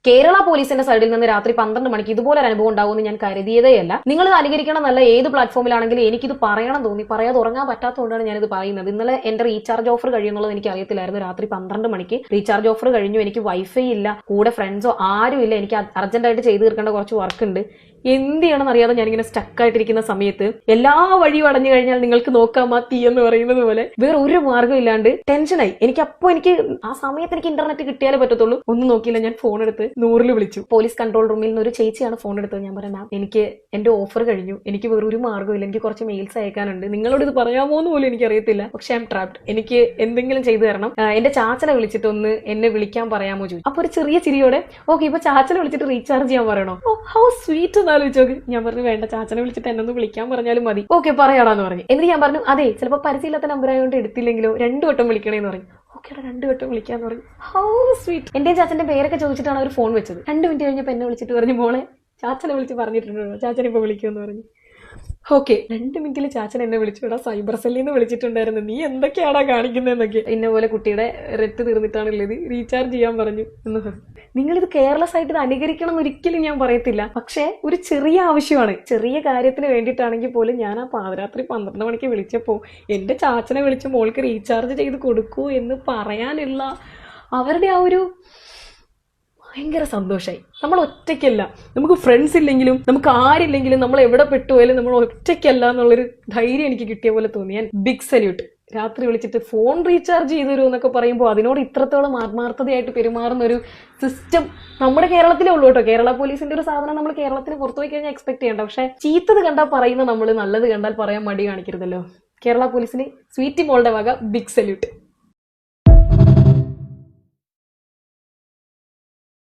കേരള പോലീസിന്റെ സൈഡിൽ നിന്ന് രാത്രി 12 മണിക്ക് ഇതുപോലെ ഒരു അനുഭവം ഉണ്ടാവുമെന്ന് ഞാൻ കരുതിയതേയല്ല. നിങ്ങൾ ഇത് അനുകരിക്കണം എന്നല്ല, ഏത് പ്ലാറ്റ്ഫോമിലാണെങ്കിലും എനിക്കിത് പറയണം തോന്നി, പറയാതെ ഉറങ്ങാൻ പറ്റാത്തതുകൊണ്ടാണ് ഞാനിത് പറയുന്നത്. ഇന്നലെ എന്റെ റീചാർജ് ഓഫർ കഴിയുന്നുള്ളത് എനിക്ക് അറിയത്തില്ലായിരുന്നു. രാത്രി 12 മണിക്ക് റീചാർജ് ഓഫർ കഴിഞ്ഞു. എനിക്ക് വൈഫൈ ഇല്ല, കൂടെ ഫ്രണ്ട്സോ ആരും ഇല്ല. എനിക്ക് അർജന്റായിട്ട് ചെയ്ത് തീർക്കേണ്ട കുറച്ച് വർക്ക് ഉണ്ട്. എന്ത് ചെയ്യണമെന്ന് അറിയാതെ ഞാനിങ്ങനെ സ്റ്റക്കായിട്ടിരിക്കുന്ന സമയത്ത് എല്ലാ വഴിയും അടഞ്ഞു കഴിഞ്ഞാൽ നിങ്ങൾക്ക് നോക്കാം ആ തീ എന്ന് പറയുന്നത് പോലെ വേറെ ഒരു മാർഗ്ഗം ഇല്ലാണ്ട് ടെൻഷനായി. എനിക്ക് ആ സമയത്ത് എനിക്ക് ഇന്റർനെറ്റ് കിട്ടിയാലേ പറ്റത്തുള്ളൂ. ഒന്നും നോക്കിയില്ല, ഞാൻ ഫോൺ എടുത്ത് 100 വിളിച്ചു. പോലീസ് കൺട്രോൾ റൂമിൽ നിന്ന് ഒരു ചേച്ചിയാണ് ഫോൺ എടുത്തത്. ഞാൻ പറയാം, മാം എനിക്ക് എന്റെ ഓഫർ കഴിഞ്ഞു, എനിക്ക് വേറെ ഒരു മാർഗ്ഗമില്ല, എനിക്ക് കുറച്ച് മെയിൽസ് അയക്കാനുണ്ട്, നിങ്ങളോട് ഇത് പറയാമോ എന്ന് പോലും എനിക്കറിയത്തില്ല, പക്ഷെ ഐ എം ട്രാപ്ഡ്, എനിക്ക് എന്തെങ്കിലും ചെയ്തു തരണം, എന്റെ ചാച്ചനെ വിളിച്ചിട്ട് ഒന്ന് എന്നെ വിളിക്കാൻ പറയാമോ ചോദിച്ചു. അപ്പൊ ഒരു ചെറിയ ചിരിയോടെ, ഓക്കെ ഇപ്പൊ ചാച്ചനെ വിളിച്ചിട്ട് റീചാർജ് ചെയ്യാൻ പറയണോ? ഓ ഹൗ സ്വീറ്റ് ആലോചിച്ചോക്ക്. ഞാൻ പറഞ്ഞു വേണ്ട, ചാച്ചനെ വിളിച്ചിട്ട് എന്നെ ഒന്ന് വിളിക്കാൻ പറഞ്ഞാലും മതി. ഓക്കെ പറയാടാന്ന് പറഞ്ഞു. എന്നിട്ട് ഞാൻ പറഞ്ഞു അതെ ചിലപ്പോൾ പരിചയമില്ലാത്ത നമ്പർ ആയതുകൊണ്ട് എടുത്തില്ലെങ്കിലോ 2 വട്ടം വിളിക്കണേന്ന് പറഞ്ഞു. ഓക്കെ 2 വട്ടം വിളിക്കാന്ന് പറഞ്ഞു. How sweet. എന്റെയും ചാച്ചന്റെ പേരൊക്കെ ചോദിച്ചിട്ടാണ് അവർ ഫോൺ വെച്ചത്. 2 മിനിറ്റ് കഴിഞ്ഞപ്പോൾ എന്നെ വിളിച്ചിട്ട് പറഞ്ഞു, മോളെ ചാച്ചനെ വിളിച്ച് പറഞ്ഞിട്ടുണ്ടോ, ചാച്ചനെ ഇപ്പൊ വിളിക്കുമെന്ന് പറഞ്ഞു. ഓക്കെ 2 മിനിറ്റിൽ ചാച്ചൻ എന്നെ വിളിച്ചുവിടാ, സൈബർ സെല്ലിൽ നിന്ന് വിളിച്ചിട്ടുണ്ടായിരുന്നു, നീ എന്തൊക്കെയാടാ കാണിക്കുന്നതെന്നൊക്കെ. ഇന്ന പോലെ കുട്ടിയുടെ റെറ്റ് തീർന്നിട്ടാണുള്ളത്, റീചാർജ് ചെയ്യാൻ പറഞ്ഞു എന്ന് പറഞ്ഞു. നിങ്ങളിത് കെയർലെസ് ആയിട്ട് ഇത് അനുകരിക്കണം എന്ന് ഒരിക്കലും ഞാൻ പറയത്തില്ല, പക്ഷെ ഒരു ചെറിയ ആവശ്യമാണ്, ചെറിയ കാര്യത്തിന് വേണ്ടിയിട്ടാണെങ്കിൽ പോലും ഞാൻ ആ പാതിരാത്രി 12 മണിക്ക് വിളിച്ചപ്പോൾ എന്റെ ചാച്ചനെ വിളിച്ച് മോൾക്ക് റീചാർജ് ചെയ്ത് കൊടുക്കൂ എന്ന് പറയാനുള്ള അവരുടെ ആ ഒരു ഭയങ്കര സന്തോഷമായി. നമ്മൾ ഒറ്റയ്ക്കല്ല, നമുക്ക് ഫ്രണ്ട്സ് ഇല്ലെങ്കിലും നമുക്ക് ആരില്ലെങ്കിലും നമ്മൾ എവിടെ പെട്ടുപോയാലും നമ്മൾ ഒറ്റയ്ക്കല്ല എന്നുള്ളൊരു ധൈര്യം എനിക്ക് കിട്ടിയ പോലെ തോന്നി. ഞാൻ ബിഗ് സല്യൂട്ട്. രാത്രി വിളിച്ചിട്ട് ഫോൺ റീചാർജ് ചെയ്തു തരൂ എന്നൊക്കെ പറയുമ്പോൾ അതിനോട് ഇത്രത്തോളം ആത്മാർത്ഥതയായിട്ട് പെരുമാറുന്ന ഒരു സിസ്റ്റം നമ്മുടെ കേരളത്തിലേ ഉള്ളൂ കേട്ടോ. കേരള പോലീസിന്റെ ഒരു സാധനം നമ്മൾ കേരളത്തിന് പുറത്തു പോയി കഴിഞ്ഞാൽ എക്സ്പെക്ട് ചെയ്യണ്ട. പക്ഷെ ചീത്തത് കണ്ടാൽ പറയുന്ന നമ്മൾ നല്ലത് കണ്ടാൽ പറയാൻ മടി കാണിക്കരുതല്ലോ. കേരള പോലീസിന് സ്വീറ്റി മോളുടെ വക ബിഗ് സല്യൂട്ട്.